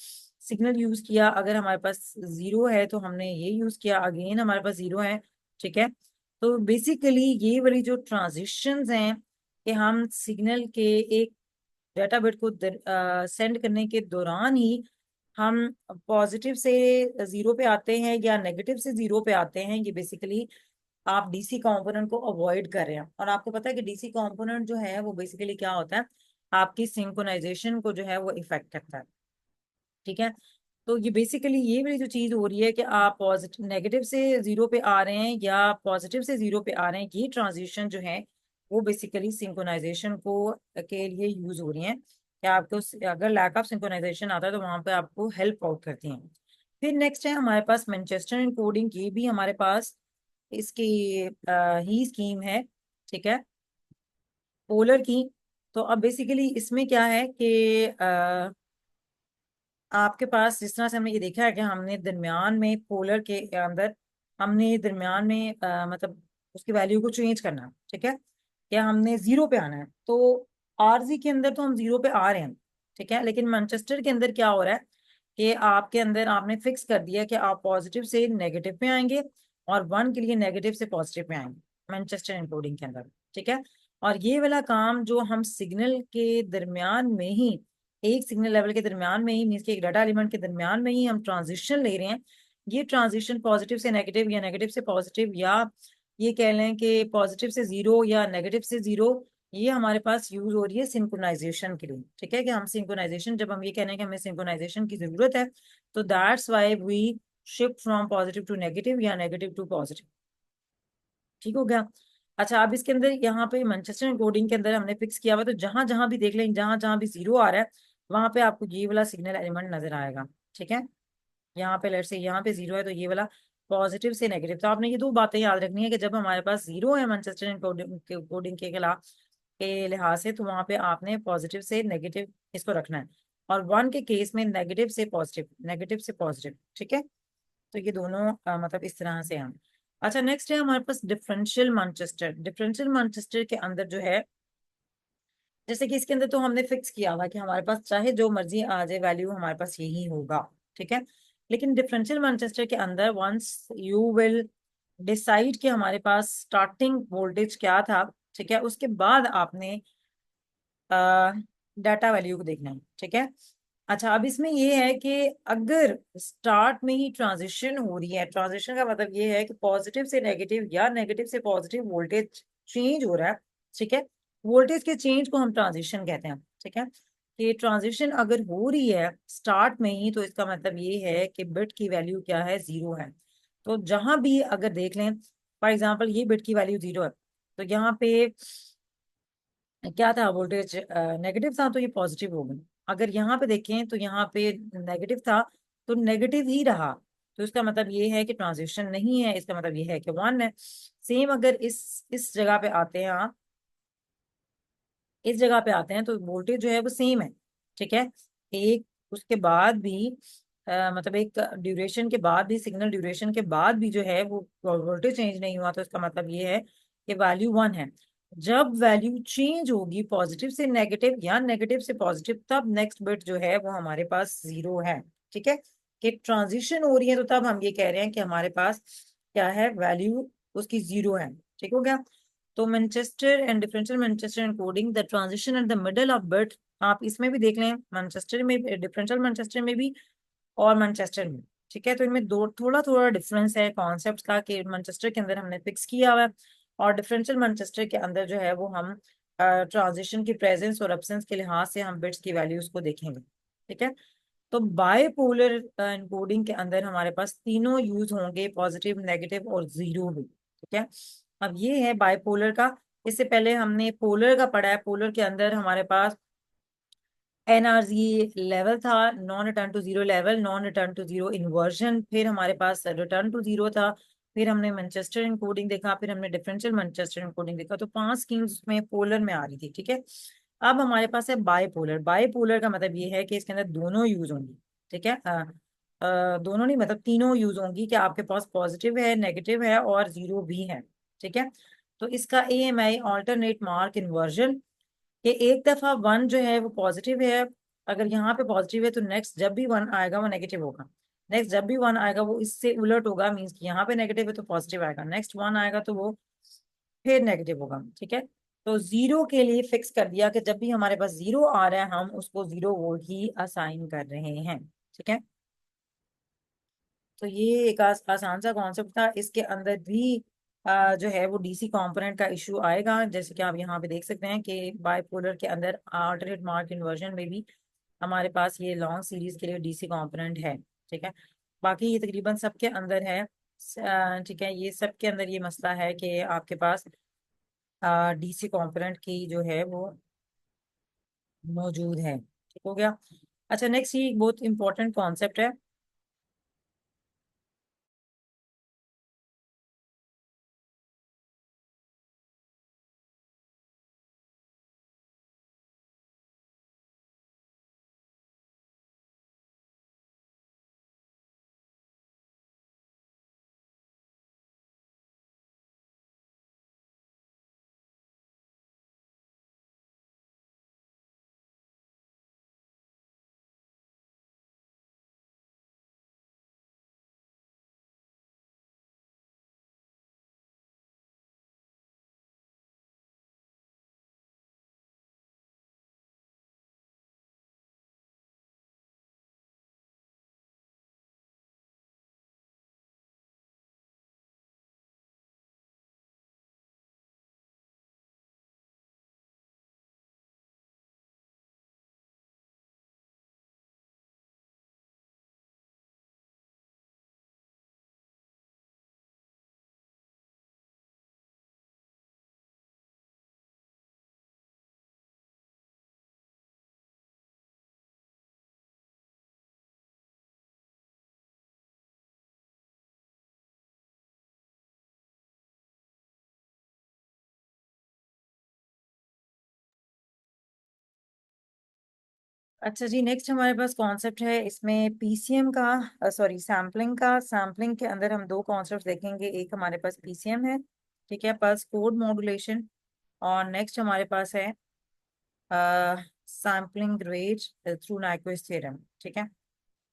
सिग्नल यूज किया। अगर हमारे पास 0 है तो हमने ये यूज किया, अगेन हमारे पास 0 है। ठीक है, तो बेसिकली ये वाली जो ट्रांजिशंस हैं कि हम सिग्नल के एक डाटा बिट को सेंड करने के दौरान ही हम पॉजिटिव से 0 पे आते हैं या नेगेटिव से 0 पे आते हैं, ये बेसिकली आप डीसी कंपोनेंट को अवॉइड कर रहे हैं। और आपको पता है कि डीसी कंपोनेंट जो है वो बेसिकली क्या होता है, आपकी सिंक्रोनाइजेशन को जो है वो इफेक्ट करता है। ठीक है, तो ये बेसिकली ये वाली जो चीज हो रही है कि आप पॉजिटिव नेगेटिव से 0 पे आ रहे हैं या पॉजिटिव से 0 पे आ रहे हैं, ये ट्रांजिशन जो है वो बेसिकली सिंक्रोनाइजेशन को के लिए यूज हो रही है कि आपको अगर लैक ऑफ सिंक्रोनाइजेशन आता है तो वहां पे आपको हेल्प आउट करती हैं। फिर नेक्स्ट है हमारे पास मैनचेस्टर एनकोडिंग, ये भी हमारे पास इसकी ही स्कीम है। ठीक है, पोलर की। तो अब बेसिकली इसमें क्या है कि आपके पास जिस तरह से हमने ये देखा है कि हमने दरमियान में पोलर के अंदर हमने दरमियान में मतलब उसकी वैल्यू को चेंज करना है। ठीक है, या हमने 0 पे आना है, तो आरजी के अंदर तो हम 0 पे आ रहे हैं। ठीक है, लेकिन मैनचेस्टर के अंदर क्या हो रहा है कि आपके अंदर आपने फिक्स कर दिया कि आप पॉजिटिव से नेगेटिव पे आएंगे और 1 के लिए नेगेटिव से पॉजिटिव पे आएंगे मैनचेस्टर एनकोडिंग के अंदर। ठीक है, और ये वाला काम जो हम सिग्नल के दरमियान में ही, एक सिग्नल लेवल के दरमियान में ही मीन्स के एक डाटा एलिमेंट के दरमियान में ही हम ट्रांजिशन ले रहे हैं, ये ट्रांजिशन पॉजिटिव से नेगेटिव या नेगेटिव से पॉजिटिव, या ये कह लें कि पॉजिटिव से 0 या नेगेटिव से 0, ये हमारे पास यूज हो रही है सिंक्रोनाइजेशन के लिए। ठीक है, कि हम सिंक्रोनाइजेशन, जब हम ये कह रहे हैं कि हमें सिंक्रोनाइजेशन की जरूरत है, तो that's why we shift from positive to negative या नेगेटिव टू पॉजिटिव। ठीक हो गया। अच्छा, अब इसके अंदर यहाँ पे मैनचेस्टर एनकोडिंग के अंदर हमने फिक्स किया हुआ, तो जहां जहां भी देख लें, जहां जहां भी 0 आ रहा है वहां पे आपको ये वाला सिग्नल एलिमेंट नजर आएगा। ठीक है, यहाँ पे लेट से यहाँ पे 0 है तो ये वाला पॉजिटिव से नेगेटिव। तो आपने ये दो बातें याद रखनी है कि जब हमारे पास 0 है मैनचेस्टर एनकोडिंग कोडिंग के खिलाफ, के लिहाज से, तो वहां पे आपने पॉजिटिव से नेगेटिव इसको रखना है, और 1 के केस में नेगेटिव से पॉजिटिव, नेगेटिव से पॉजिटिव, ठीक है। तो ये दोनों मतलब इस तरह से हम। अच्छा, नेक्स्ट है हमारे पास डिफरेंशियल मैनचेस्टर। डिफरेंशियल मैनचेस्टर के अंदर जो है, जैसे कि इसके अंदर तो हमने फिक्स किया हुआ कि हमारे पास चाहे जो मर्जी आ जाए वैल्यू हमारे पास यही होगा, ठीक है। लेकिन डिफरेंशियल मैनचेस्टर के अंदर वंस यू विल डिसाइड कि हमारे पास स्टार्टिंग वोल्टेज क्या था, ठीक है, उसके बाद आपने डाटा वैल्यू को देखना है, ठीक है। अच्छा, अब इसमें ये है कि अगर स्टार्ट में ही ट्रांजिशन हो रही है, ट्रांजिशन का मतलब ये है कि पॉजिटिव से नेगेटिव या नेगेटिव से पॉजिटिव वोल्टेज चेंज हो रहा है, ठीक है। वोल्टेज के चेंज को हम ट्रांजिशन कहते हैं, ठीक है। कि ट्रांजिशन अगर हो रही है स्टार्ट में ही, तो इसका मतलब ये है कि बिट की वैल्यू क्या है, जीरो है। तो जहां भी अगर देख लें, फॉर एग्जाम्पल ये बिट की वैल्यू जीरो है, तो यहाँ पे क्या था, वोल्टेज नेगेटिव था, तो ये पॉजिटिव हो गई। अगर यहाँ पे देखें तो यहाँ पे नेगेटिव था, तो नेगेटिव ही रहा, तो इसका मतलब ये है कि ट्रांजिशन नहीं है, इसका मतलब ये है कि वन है। सेम अगर इस जगह पे आते हैं आप, इस जगह पे आते हैं, तो वोल्टेज जो है वो सेम है, ठीक है। एक उसके बाद भी मतलब एक ड्यूरेशन के बाद भी, सिग्नल ड्यूरेशन के बाद भी जो है वो वोल्टेज चेंज नहीं हुआ, तो इसका मतलब ये है कि वैल्यू वन है। जब वैल्यू चेंज होगी पॉजिटिव से नेगेटिव या नेगेटिव से पॉजिटिव, तब नेक्स्ट बिट जो है वो हमारे पास जीरो है, ठीक है। कि ट्रांजिशन हो रही है, तो तब हम ये कह रहे हैं कि हमारे पास क्या है, वैल्यू उसकी जीरो है, ठीक हो गया। तो Manchester and differential Manchester encoding the transition at the middle of bit, आप इसमें भी देख लें, मैनचेस्टर में, डिफरेंशियल मैनचेस्टर में भी और मैनचेस्टर में, ठीक है। तो इनमें दो थोड़ा थोड़ा डिफरेंस है कॉन्सेप्ट का, कि मैनचेस्टर के अंदर हमने फिक्स किया हुआ है, और डिफरेंशियल मैनचेस्टर के अंदर जो है वो हम ट्रांजिशन की प्रेजेंस और एब्सेंस के लिहाज से हम बिट्स की वैल्यूज को देखेंगे, ठीक है। तो बायपोलर एनकोडिंग के अंदर हमारे पास तीनों यूज होंगे, पॉजिटिव, नेगेटिव और जीरो भी, ठीक है। अब ये है बायपोलर का। इससे पहले हमने पोलर का पढ़ा है। पोलर के अंदर हमारे पास एनआरजी लेवल था, non return to zero level, non return to zero inversion, फिर हमारे पास रिटर्न टू जीरो था, फिर हमने मैनचेस्टर इनकोडिंग देखा, फिर हमने डिफरेंशियल मैनचेस्टर इनकोडिंग देखा। तो 5 स्कीम्स में पोलर में आ रही थी, ठीक है। अब हमारे पास है बायपोलर। बायपोलर का मतलब ये है कि इसके अंदर दोनों यूज होंगी, ठीक है। दोनों नहीं, मतलब तीनों यूज होंगी, कि आपके पास पॉजिटिव है, नेगेटिव है और जीरो भी है, ठीक है। तो इसका AMI ऑल्टरनेट मार्क इन्वर्जन, कि एक दफा वन जो है वो पॉजिटिव है, अगर यहाँ पे पॉजिटिव है तो नेक्स्ट जब भी वन आएगा वो नेगेटिव होगा, नेक्स्ट जब भी वन आएगा वो इससे उलट होगा, मीन्स कि यहाँ पे नेगेटिव है तो पॉजिटिव आएगा, नेक्स्ट वन आएगा तो वो फिर नेगेटिव होगा, ठीक है। तो जीरो के लिए फिक्स कर दिया कि जब भी हमारे पास जीरो आ रहा है हम उसको जीरो वोल्ट ही असाइन कर रहे हैं, ठीक है। तो ये एक आसान सा कॉन्सेप्ट था। इसके अंदर भी जो है वो DC कंपोनेंट का इशू आएगा, जैसे कि आप यहाँ पे देख सकते हैं कि बायपोलर के अंदर अल्टरनेट मार्क इन्वर्जन में भी हमारे पास ये लॉन्ग सीरीज के लिए DC कंपोनेंट है, ठीक है। बाकी ये तकरीबन सबके अंदर है, ठीक है। ये सबके अंदर ये मसला है कि आपके पास DC कंपोनेंट की जो है वो मौजूद है, ठीक हो गया। अच्छा, नेक्स्ट ये बहुत इंपॉर्टेंट कॉन्सेप्ट है। अच्छा जी, नेक्स्ट हमारे पास कॉन्सेप्ट है इसमें पीसीएम का, सॉरी सैम्पलिंग का। सैम्पलिंग के अंदर हम दो कॉन्सेप्ट देखेंगे, एक हमारे पास पीसीएम है, ठीक है, पल्स कोड मॉड्यूलेशन, और नेक्स्ट हमारे पास है sampling rate through Nyquist theorem, ठीक है।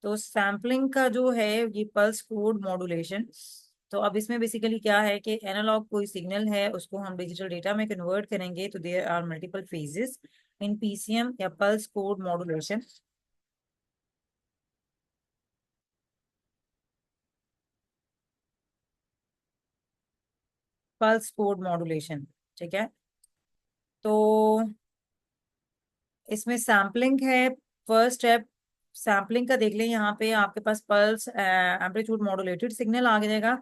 तो सैम्पलिंग का जो है ये पल्स कोड मॉड्यूलेशन। तो अब इसमें बेसिकली क्या है कि एनालॉग कोई सिग्नल है उसको हम डिजिटल डेटा में कन्वर्ट करेंगे, तो there are multiple phases in PCM या pulse code modulation. Pulse code modulation, ठीक है। तो इसमें सैम्पलिंग है फर्स्ट स्टेप। सैम्पलिंग का देख लें, यहाँ पे आपके पास पल्स एम्पलीट्यूड मॉड्यूलेटेड सिग्नल आ जाएगा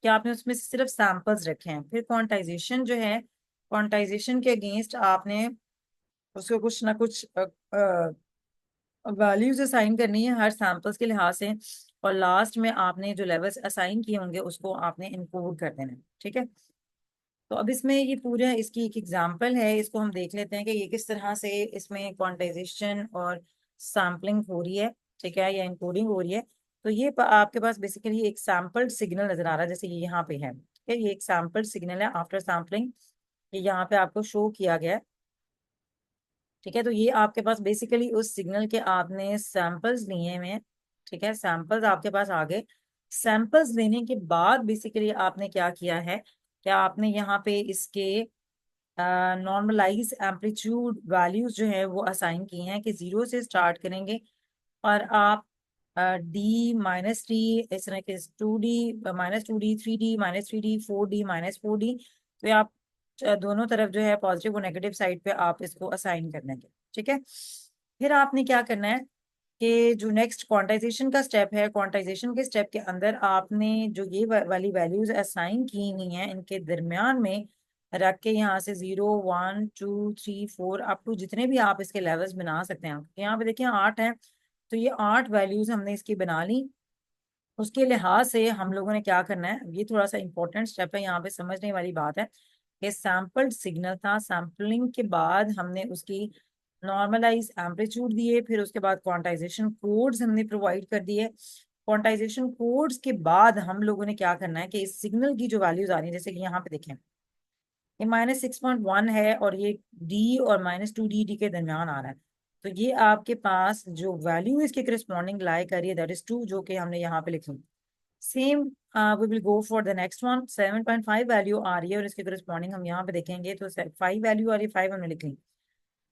कि आपने उसमें से सिर्फ सैंपल्स रखे हैं। फिर क्वांटाइजेशन जो है, क्वांटाइजेशन के अगेंस्ट आपने उसको कुछ ना कुछ वैल्यूज असाइन करनी है हर सैंपल्स के लिहाज से, और लास्ट में आपने जो लेवल्स असाइन किए होंगे उसको आपने इनकोड कर देना है, ठीक है। तो अब इसमें ये पूरा इसकी एक एग्जांपल है, इसको हम देख लेते हैं कि ये किस तरह से इसमें क्वांटाइजेशन और सैम्पलिंग हो रही है, ठीक है, या इनकोडिंग हो रही है। तो ये आपके पास बेसिकली एक सैम्पल्ड सिग्नल नजर आ रहा है, जैसे ये यहाँ पे है, ठीक है, ये एक सैम्पल्ड सिग्नल है आफ्टर सैम्पलिंग, ये यहाँ पे आपको शो किया गया है, ठीक है। तो ये आपके पास बेसिकली उस सिग्नल के आपने सैंपल्स लिए हुए हैं, ठीक है, सैंपल्स आपके पास आ गए। सैंपल्स लेने के बाद बेसिकली आपने क्या किया है, क्या आपने यहाँ पे इसके नॉर्मलाइज एम्पलीट्यूड वैल्यूज जो है वो असाइन की हैं कि 0 से स्टार्ट करेंगे, और आप D-3, इस तरह के 2D-2D, 3D-3D, 4D-4D, तो ये आप दोनों तरफ जो है पॉजिटिव और नेगेटिव साइड पे आप इसको असाइन कर देंगे, ठीक है। फिर आपने क्या करना है कि जो नेक्स्ट क्वांटाइजेशन का स्टेप है, क्वांटाइजेशन के स्टेप के अंदर आपने जो ये वाली वैल्यूज असाइन की हुई हैं इनके दरमियान में रख के यहाँ से 0 1 2 3 4 अप टू जितने भी आप इसके लेवल्स बना सकते हैं। यहाँ पे देखिए 8 हैं, तो ये 8 वैल्यूज हमने इसकी बना ली। उसके लिहाज से हम लोगों ने क्या करना है, ये थोड़ा सा इंपॉर्टेंट स्टेप है, यहाँ पे समझने वाली बात है कि सैम्पल्ड सिग्नल था, सैम्पलिंग के बाद हमने उसकी नॉर्मलाइज एम्पलीट्यूड दिए, फिर उसके बाद क्वांटाइजेशन कोड्स हमने प्रोवाइड कर दिए। क्वांटाइजेशन कोड्स के बाद हम लोगों ने क्या करना है कि इस सिग्नल की जो वैल्यूज आ रही है, जैसे कि यहाँ पे देखें ये -6.1 है और ये D और -2D के दरमियान आ रहा है, तो ये आपके पास जो वैल्यू इसके करस्पॉन्डिंग लाई कर रही है दैट इज 2, जो कि हमने यहाँ पे लिखी। Same we will go for the next one. 7.5 value आ रही है और इसके करस्पॉन्डिंग हम यहाँ पे देखेंगे तो 5 वैल्यू आ रही है, 5 हमने लिख ली।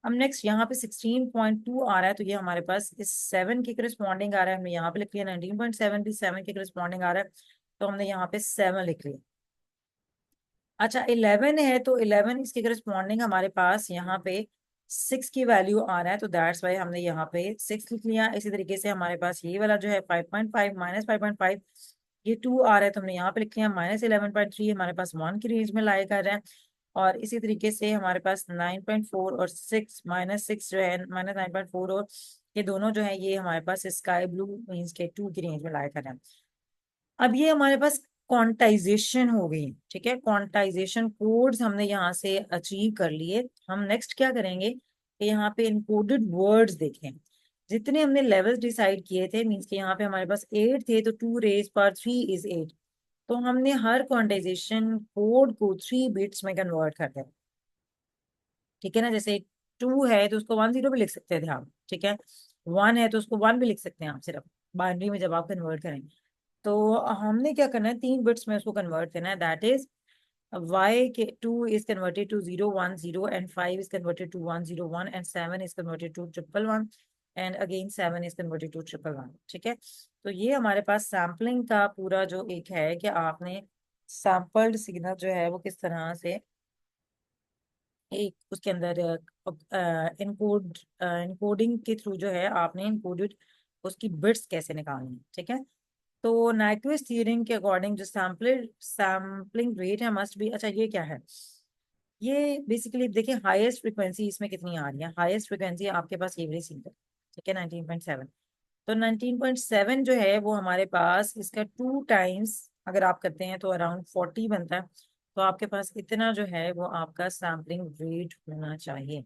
अब नेक्स्ट यहाँ पे 16.2 आ रहा है, तो ये हमारे पास इस 7 के करस्पॉन्डिंग आ रहा है, हमने यहाँ पे लिख लिया। 19.7 भी 7 के करस्पॉन्डिंग आ रहा है, तो हमने यहाँ पे 7 लिख लिया। अच्छा 11 है, तो 11 इसके करस्पॉन्डिंग हमारे पास यहाँ पे 6 की वैल्यू आ रहा है, तो दैट्स वाई हमने यहाँ पे 6 लिख लिया। इसी तरीके से हमारे पास ये वाला जो है 5.5 -5.5, ये 2 आ रहा है, तो हमने यहाँ पे लिख लिया। -11.3 हमारे पास 1 की रेंज में लाया कर रहा है, और इसी तरीके से हमारे पास 9.4 और 6, -6 जो है, -9.4, और ये दोनों जो है ये हमारे पास स्काई ब्लू मीन्स के 2 की रेंज में लाया कर रहे हैं। अब ये हमारे पास क्वांटाइजेशन हो गई, ठीक है, क्वांटाइजेशन कोड्स हमने यहाँ से अचीव कर लिए। हम नेक्स्ट क्या करेंगे कि यहाँ पे इनकोडेड वर्ड्स देखें। जितने हमने लेवल्स डिसाइड किए थे, मीन्स के यहाँ पे हमारे पास 8 थे, तो 2 raised 3 is 8, तो हमने हर क्वांटाइजेशन कोड को 3 बिट्स में कन्वर्ट कर दिया, ठीक है ना। जैसे 2 है तो उसको 10 भी लिख सकते थे आप, ठीक है। 1 है तो उसको 1 भी लिख सकते हैं आप, सिर्फ बाइनरी में जब आप कन्वर्ट करेंगे। तो हमने क्या करना है, 3 बिट्स में उसको कन्वर्ट करना है, दैट इज y के 2 is converted to 0 1 0, and 5 is converted to 1 0 1, and 7 is converted to 1 1 1, and again 7 is converted to 1 1 1, ठीक है। तो ये हमारे पास सैम्पलिंग का पूरा जो एक है कि आपने सैम्पल्ड सिग्नल जो है वो किस तरह से एक उसके अंदर इनकोडिंग के थ्रू जो है आपने इनकोडेड उसकी बिट्स कैसे निकालनी है, ठीक है। तो नाइक्वेस्ट थ्योरम के अकॉर्डिंग जो सैम्पलिंग रेट है मस्ट बी, अच्छा ये क्या है, ये बेसिकली देखिए हाईएस्ट फ्रिक्वेंसी इसमें कितनी आ रही है। हाईएस्ट फ्रिक्वेंसी आपके पास ये वाली सिंगल, ठीक है, 19.7। तो 19.7 जो है वो हमारे पास इसका 2 टाइम्स अगर आप करते हैं तो अराउंड 40 बनता है, तो आपके पास इतना जो है वो आपका सैम्पलिंग रेट होना चाहिए।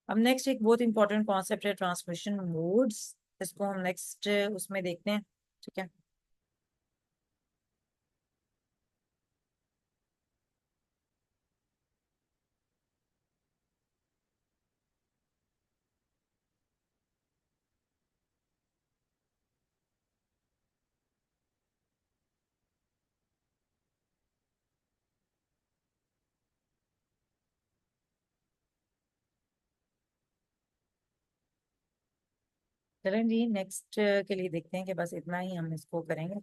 अब नेक्स्ट एक बहुत इंपॉर्टेंट कॉन्सेप्ट है ट्रांसमिशन मोड्स। इसको हम नेक्स्ट उसमें देखते हैं, ठीक है। चलें जी, नेक्स्ट के लिए देखते हैं कि बस इतना ही हम इसको करेंगे।